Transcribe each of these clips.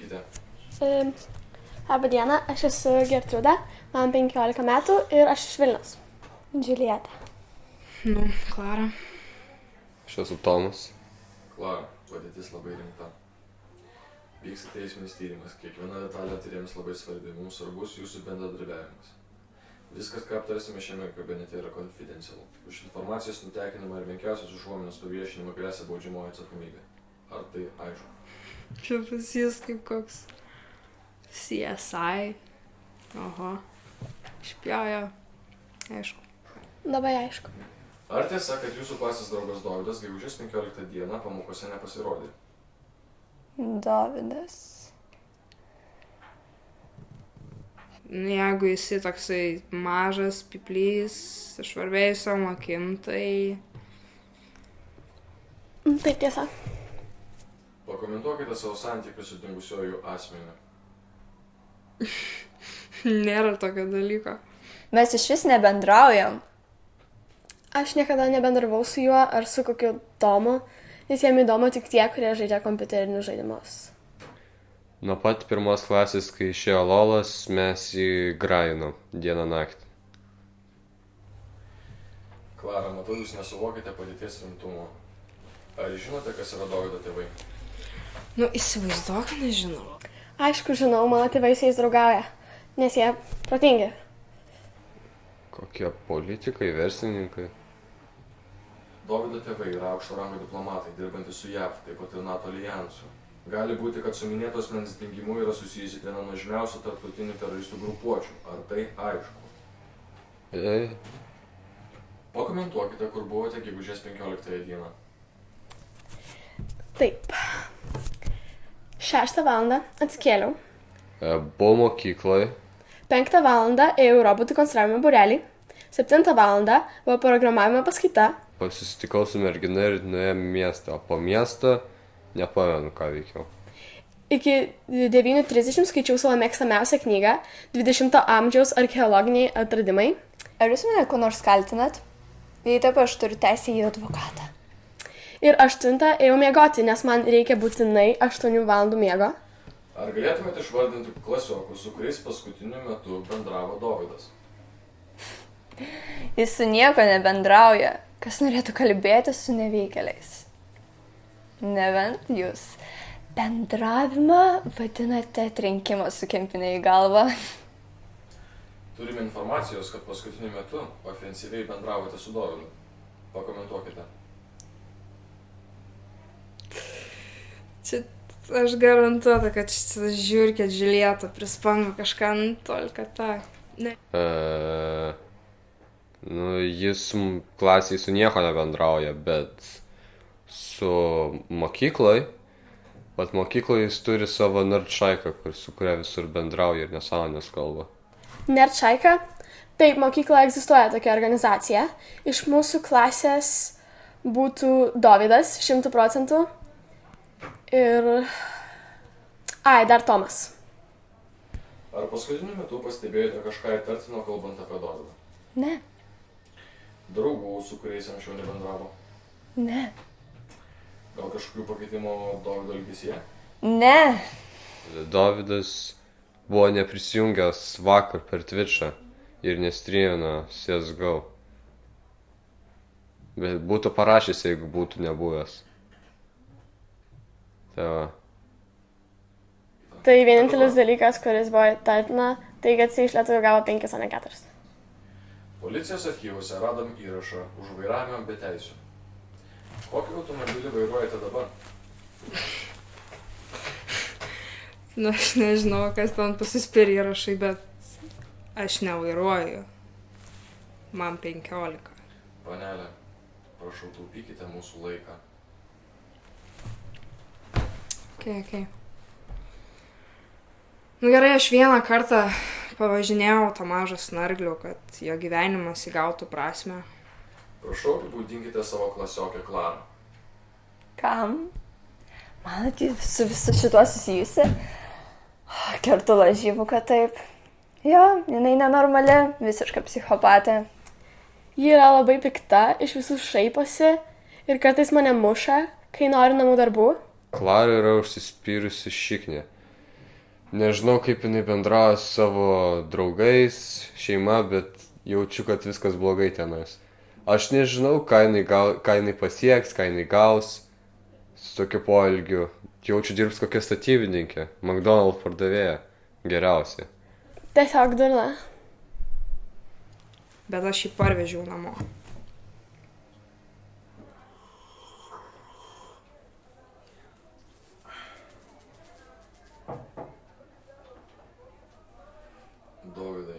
Sakykite. Labą dieną, aš esu Gertrūda, man 15 metų ir aš iš Vilniaus. Džiulieta. Klara. Aš esu Tomas. Klara, padėtis labai rimta. Vyksta teisminis tyrimas, kiekviena detalė tyriems labai svarbi, mums svarbus jūsų bendradarbiavimas. Viskas, ką aptarsime šiame kabinete, yra konfidencialu. Už informacijos nutekinimą ir menkiausios užuominos paviešinimą gresia baudžiamoji atsakomybė. Ar tai aišku? Čia pas jis kaip koks CSI. Oho. Špiojo. Aišku. Labai aišku. Ar tiesa, kad jūsų klasės draugas Dovydas gegužės 15 dieną pamokose nepasirodė? Dovydas. Jeigu jisai toksai mažas piplys, išvarvėjusiom akim, tai... Taip tiesa. Pakomentuokite savo santykius su dingusiuoju asmeniu. Nėra tokio dalyko. Mes iš vis nebendraujam. Aš niekada nebendravau su juo ar su kokiu Tomu, nes jam įdomu tik tie, kurie žaidžia kompiuterinius žaidimus. Nuo pat pirmos klasės, kai išėjo Lolas, mes jį grajinom dieną naktį. Klara, matau, jūs nesuvokite padėties rimtumo. Ar žinote, kas yra Dovydo tėvai? Įsivaizduok, nežinau. Aišku, žinau, mano tėvai su jais draugauja, nes jie protingi. Kokie politikai, verslininkai. Dovydo tėvai yra aukšto rango diplomatai, dirbantys su JAV, taip pat ir NATO alijansu. Gali būti, kad su minėtos asmens dingimu yra susijusi viena nuožmiausių tarptautinių teroristų grupuočių. Ar tai aišku? Pakomentuokite, kur buvote gegužės 15 dieną. Taip. 6 valandą atsikėliau. Buvau mokykloj. 5 valandą ėjau robotų konstravimo būrelį. 7 valandą buvo programavimo paskaita. Susitikau su mergina ir nuėjome miestą, o po miestą nepamenu, ką veikiau. Iki 9:30 skaičiau savo mėgstamiausią knygą 20 amžiaus archeologiniai atradimai. Ar jūs mane kuo nors kaltinat? Jei taip, aš turiu teisę į advokatą. Ir 8 ėjau miegoti, nes man reikia būtinai 8 valandų miego. Ar galėtumėte išvardinti klasiokus, su kuriais paskutiniu metu bendravo Dovydas? Jis su nieko nebendrauja. Kas norėtų kalbėti su nevykėliais? Nebent jūs bendravimą vadinate trenkimą su kempine į galvą. Turime informacijos, kad paskutiniu metu ofensyviai bendravote su Dovydu. Pakomentuokite. Čia aš garantuota, kad šitas žiūrkė Džiulieta prispango kažką tolika tą. Ne. Jis klasiai su nieko nebendrauja, bet su mokykloj. Vat mokykloj jis turi savo nerdšaiką, su kuria visur bendrauja ir nesąmonės kalba. Nerdšaika? Taip, mokykloje egzistuoja tokia organizacija. Iš mūsų klasės būtų Dovydas 100%. Ir... dar Tomas. Ar paskutiniu metu pastebėjote kažką įtartino, kalbant apie Dovydą? Ne. Draugų, su kuriais anksčiau nebendravo? Ne. Gal kažkokių pakeitimų Dovydo elgesyje? Ne. Dovydas buvo neprisijungęs vakar per Twitch'ą ir nestrymino CSGO. Bet būtų parašęs, jeigu būtų nebuvęs. Tai vienintelis dalykas, kuris buvo įtartina, tai kad jis iš lietuvių gavo 5, o ne 4. Policijos archyvuose radom įrašą už vairavimą be teisių. Kokį automobilį vairuojate dabar? Aš nežinau, kas ten pasispir įrašai, bet aš nevairuoju. Man 15. Panelė, prašau, taupykite mūsų laiką. Okay. Gerai, aš vieną kartą pavažinėjau tą mažą snarglių, kad jo gyvenimas įgautų prasmę. Prašau, apibūdinkite savo klasiokę Klarą. Kam? Manote, su visu šituo susijusi? Kertu lažybų, kad taip. Jo, jinai nenormali, visiška psichopatė. Ji yra labai pikta, iš visų šaiposi ir kartais mane muša, kai nori namų darbų. Klara yra užsispyrusi šiknė. Nežinau, kaip jinai bendrauja su savo draugais, šeima, bet jaučiu, kad viskas blogai tenais. Aš nežinau, ką jinai pasieks, ką jinai gaus su tokiu poelgiu. Jaučiu dirbs kokia statybininkė, McDonald's pardavėja. Geriausiai. Tiesiog durna. Bet aš jį parvežiau namo. Dovydai,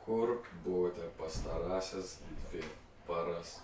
kur buvote pastarąsias 2 paras?